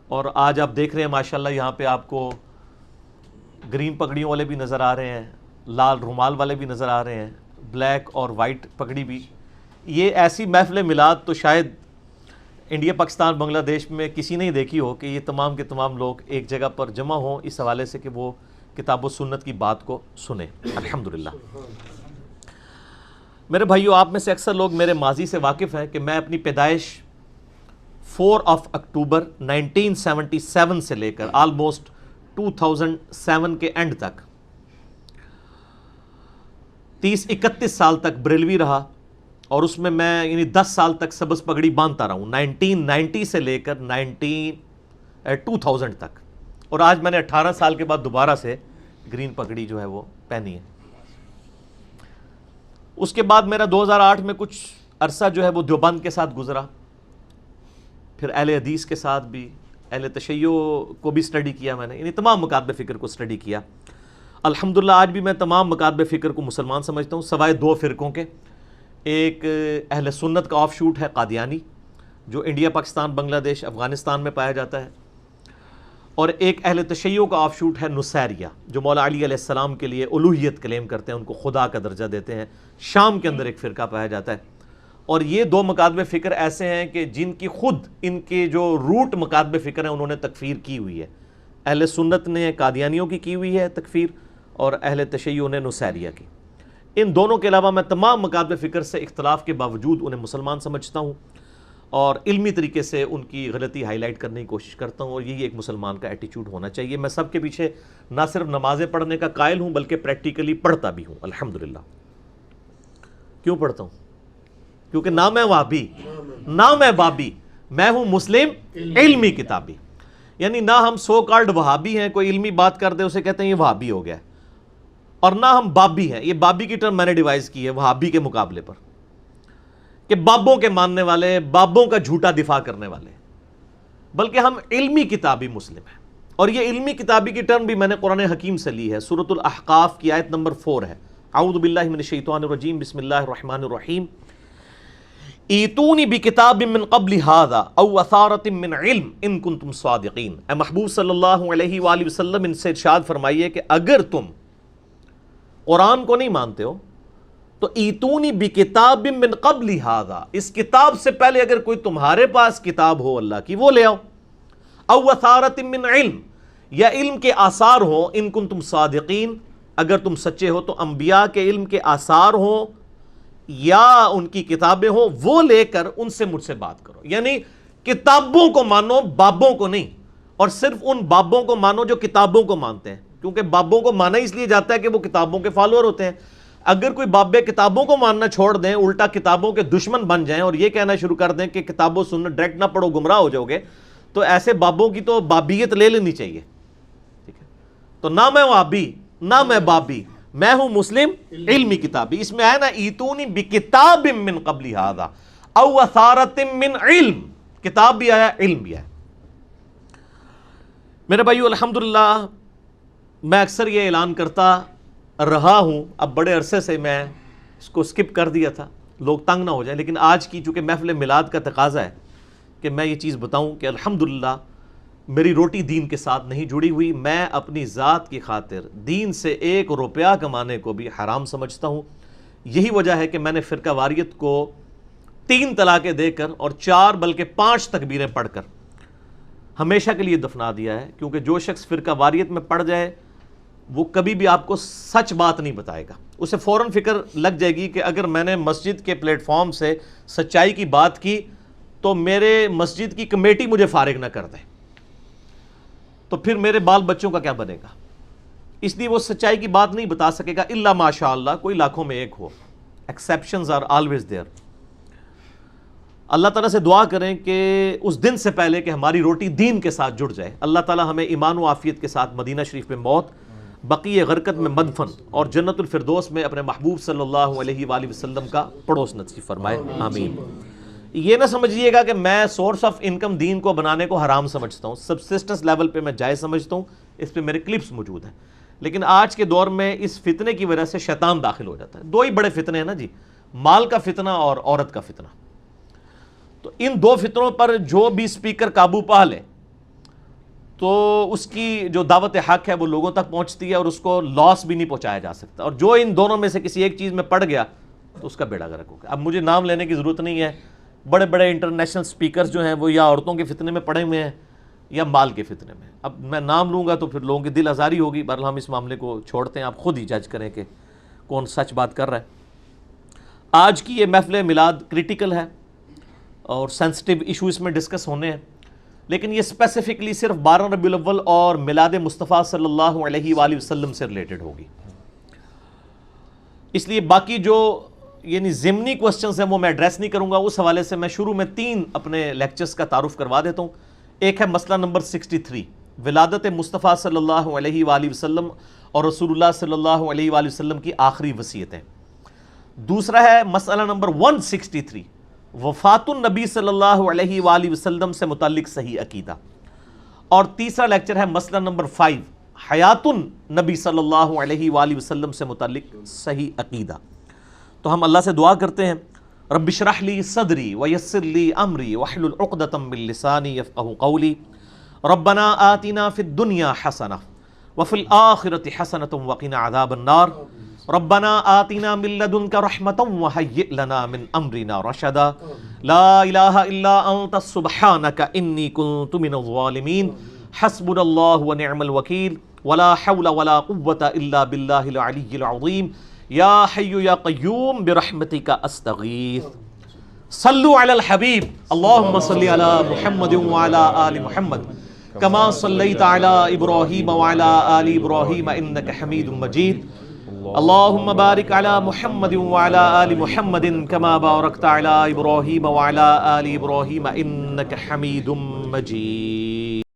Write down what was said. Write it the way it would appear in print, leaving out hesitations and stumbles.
اور آج آپ دیکھ رہے ہیں ماشاءاللہ یہاں پہ آپ کو گرین پگڑیوں والے بھی نظر آ رہے ہیں، لال رومال والے بھی نظر آ رہے ہیں، بلیک اور وائٹ پگڑی بھی. یہ ایسی محفل میلاد تو شاید انڈیا پاکستان بنگلہ دیش میں کسی نے ہی دیکھی ہو کہ یہ تمام کے تمام لوگ ایک جگہ پر جمع ہوں اس حوالے سے کہ وہ کتاب و سنت کی بات کو سنیں. الحمدللہ. میرے بھائیو، آپ میں سے اکثر لوگ میرے ماضی سے واقف ہیں کہ میں اپنی پیدائش 4 اکتوبر 1977 سے لے کر آلموسٹ 2007 کے اینڈ تک 30-31 سال تک بریلوی رہا، اور اس میں یعنی 10 سال تک سبز پگڑی باندھتا رہا ہوں 1990 سے لے کر 2000 تک. اور آج میں نے 18 سال کے بعد دوبارہ سے گرین پگڑی جو ہے وہ پہنی ہے. اس کے بعد میرا 2008 میں کچھ عرصہ جو ہے وہ دیوبند کے ساتھ گزرا، پھر اہل حدیث کے ساتھ بھی، اہل تشیع کو بھی سٹڈی کیا میں نے، یعنی تمام مکاتب فکر کو سٹڈی کیا. الحمدللہ آج بھی میں تمام مکاتب فکر کو مسلمان سمجھتا ہوں سوائے 2 فرقوں کے. ایک اہل سنت کا آف شوٹ ہے قادیانی، جو انڈیا پاکستان بنگلہ دیش افغانستان میں پایا جاتا ہے، اور ایک اہل تشیع کا آف شوٹ ہے نصیریہ، جو مولا علی علیہ السلام کے لیے الوہیت کلیم کرتے ہیں، ان کو خدا کا درجہ دیتے ہیں. شام کے اندر ایک فرقہ پایا جاتا ہے. اور یہ 2 مکاتب فکر ایسے ہیں کہ جن کی خود ان کے جو روٹ مکاتب فکر ہیں انہوں نے تکفیر کی ہوئی ہے. اہل سنت نے قادیانیوں کی ہوئی ہے تکفیر، اور اہل تشیع نے نصیریہ کی. ان دونوں کے علاوہ میں تمام مکاتب فکر سے اختلاف کے باوجود انہیں مسلمان سمجھتا ہوں، اور علمی طریقے سے ان کی غلطی ہائی لائٹ کرنے کی کوشش کرتا ہوں، اور یہی ایک مسلمان کا ایٹیچیوڈ ہونا چاہیے. میں سب کے پیچھے نہ صرف نمازیں پڑھنے کا قائل ہوں بلکہ پریکٹیکلی پڑھتا بھی ہوں الحمدللہ. کیوں پڑھتا ہوں؟ کیونکہ نہ میں وہابی نہ میں بابی، میں ہوں مسلم علمی کتابی. یعنی نہ ہم سو کالڈ وہابی ہیں، کوئی علمی بات کر دے اسے کہتے ہیں یہ وہابی ہو گیا، اور نہ ہم بابی ہیں. یہ بابی کی ٹرم میں نے ڈیوائز کی ہے وہابی کے مقابلے پر، کہ بابوں کے ماننے والے، بابوں کا جھوٹا دفاع کرنے والے، بلکہ ہم علمی کتابی مسلم ہیں. اور یہ علمی کتابی کی ٹرم بھی میں نے قرآن حکیم سے لی ہے. سورۃ الاحقاف کی آیت نمبر 4 ہے، اعوذ باللہ من الشیطان الرجیم، بسم اللہ الرحمن الرحیم، ایتونی بکتاب من قبل ھذا او اثارۃ من علم ان کنتم صادقین. اے محبوب صلی اللہ علیہ وآلہ وسلم ان سے ارشاد فرمائیے کہ اگر تم قرآن کو نہیں مانتے ہو تو ایتونی بکتاب من قبل ھذا، اس کتاب سے پہلے اگر کوئی تمہارے پاس کتاب ہو اللہ کی وہ لے آؤ. او اثارۃ من علم، یا علم کے آثار ہوں، ان کنتم صادقین، اگر تم سچے ہو تو انبیاء کے علم کے آثار ہوں یا ان کی کتابیں ہوں، وہ لے کر ان سے مجھ سے بات کرو. یعنی کتابوں کو مانو، بابوں کو نہیں. اور صرف ان بابوں کو مانو جو کتابوں کو مانتے ہیں، کیونکہ بابوں کو مانا اس لیے جاتا ہے کہ وہ کتابوں کے فالوور ہوتے ہیں. اگر کوئی بابے کتابوں کو ماننا چھوڑ دیں، الٹا کتابوں کے دشمن بن جائیں اور یہ کہنا شروع کر دیں کہ کتابوں سننا ڈائریکٹ نہ پڑھو گمراہ ہو جاؤ گے، تو ایسے بابوں کی تو بابیت لے لینی چاہیے. ٹھیک ہے؟ تو نہ میں وابی نہ میں بابی، میں ہوں مسلم علمی کتابی. اس میں ہے نا ایتونی بکتاب من قبل ھذا او اثارۃ من علم، کتاب بھی آیا علم بھی آیا. میرے بھائیو الحمدللہ میں اکثر یہ اعلان کرتا رہا ہوں، اب بڑے عرصے سے میں اس کو سکپ کر دیا تھا لوگ تنگ نہ ہو جائیں، لیکن آج کی چونکہ محفل میلاد کا تقاضا ہے کہ میں یہ چیز بتاؤں کہ الحمدللہ میری روٹی دین کے ساتھ نہیں جڑی ہوئی. میں اپنی ذات کی خاطر دین سے 1 روپیہ کمانے کو بھی حرام سمجھتا ہوں. یہی وجہ ہے کہ میں نے فرقہ واریت کو 3 طلاقیں دے کر اور 4 بلکہ 5 تکبیریں پڑھ کر ہمیشہ کے لیے دفنا دیا ہے. کیونکہ جو شخص فرقہ واریت میں پڑ جائے وہ کبھی بھی آپ کو سچ بات نہیں بتائے گا. اسے فوراً فکر لگ جائے گی کہ اگر میں نے مسجد کے پلیٹ فارم سے سچائی کی بات کی تو میرے مسجد کی کمیٹی مجھے فارغ نہ کر دے، تو پھر میرے بال بچوں کا کیا بنے گا. اس لیے وہ سچائی کی بات نہیں بتا سکے گا الا ماشاء اللہ، کوئی لاکھوں میں ایک ہو. Exceptions are always there. Allah تعالیٰ سے دعا کریں کہ اس دن سے پہلے کہ ہماری روٹی دین کے ساتھ جڑ جائے، اللہ تعالیٰ ہمیں ایمان و عافیت کے ساتھ مدینہ شریف میں موت، بقیع غرقت میں مدفن، اور جنت الفردوس میں اپنے محبوب صلی اللہ علیہ وآلہ وسلم کا پڑوس نصیب فرمائے. آمین. یہ نہ سمجھیے گا کہ میں سورس آف انکم دین کو بنانے کو حرام سمجھتا ہوں. سبسسٹنس لیول پہ میں جائز سمجھتا ہوں، اس پہ میرے کلپس موجود ہیں. لیکن آج کے دور میں اس فتنے کی وجہ سے شیطان داخل ہو جاتا ہے. 2 ہی بڑے فتنے ہیں نا جی، مال کا فتنہ اور عورت کا فتنہ. تو ان 2 فتنوں پر جو بھی سپیکر قابو پا لے تو اس کی جو دعوت حق ہے وہ لوگوں تک پہنچتی ہے اور اس کو لاس بھی نہیں پہنچایا جا سکتا. اور جو ان دونوں میں سے کسی ایک چیز میں پڑ گیا تو اس کا بیڑا غرق ہوگا. اب مجھے نام لینے کی ضرورت نہیں ہے. بڑے بڑے انٹرنیشنل سپیکرز جو ہیں وہ یا عورتوں کے فتنے میں پڑے ہوئے ہیں یا مال کے فتنے میں. اب میں نام لوں گا تو پھر لوگوں کی دل آزاری ہوگی. بہرحال ہم اس معاملے کو چھوڑتے ہیں, آپ خود ہی جج کریں کہ کون سچ بات کر رہا ہے. آج کی یہ محفل میلاد کریٹیکل ہے اور سینسٹیو ایشو اس میں ڈسکس ہونے ہیں, لیکن یہ اسپیسیفکلی صرف 12 ربیع الاول اور میلاد مصطفیٰ صلی اللہ علیہ وآلہ وسلم سے ریلیٹڈ ہوگی. اس لیے باقی جو یعنی ضمنی کوسچنز ہیں وہ میں ایڈریس نہیں کروں گا. اس حوالے سے میں شروع میں 3 اپنے لیکچرز کا تعارف کروا دیتا ہوں. ایک ہے مسئلہ نمبر 63, ولادت مصطفیٰ صلی اللہ علیہ وآلہ وسلم اور رسول اللہ صلی اللہ علیہ وآلہ وسلم کی آخری وصیتیں. دوسرا ہے مسئلہ نمبر 163, وفات النبی صلی اللہ علیہ وآلہ وسلم سے متعلق صحیح عقیدہ. اور تیسرا لیکچر ہے مسئلہ نمبر 5, حیات النبی صلی اللہ علیہ وآلہ وسلم سے متعلق صحیح عقیدہ. تو ہم اللہ سے دعا کرتے ہیں, رب اشرح لی صدری ویسر لی امری واحلل عقدۃ من لسانی یفقہوا قولی. ربنا آتنا فی الدنیا حسنہ وفی الآخرۃ حسنۃ وقنا عذاب النار. ربنا آتنا من لدنک رحمۃ وہیئ لنا من امرنا رشدا. لا الہ الا انت سبحانک انی کنت من الظالمین. حسبنا اللہ ونعم الوکیل ولا حول ولا قوة الا باللہ العلی العظیم. یا حی یا قیوم برحمتک استغیث. صلو علی الحبیب اللہم صلی علی محمد وعلی آل محمد کما صلیت علی ابراہیم وعلی آل ابراہیم انک حمید مجید. اللہم بارک علی محمد وعلی آل محمد کما بارکت علی ابراہیم وعلی آل ابراہیم انک حمید مجید.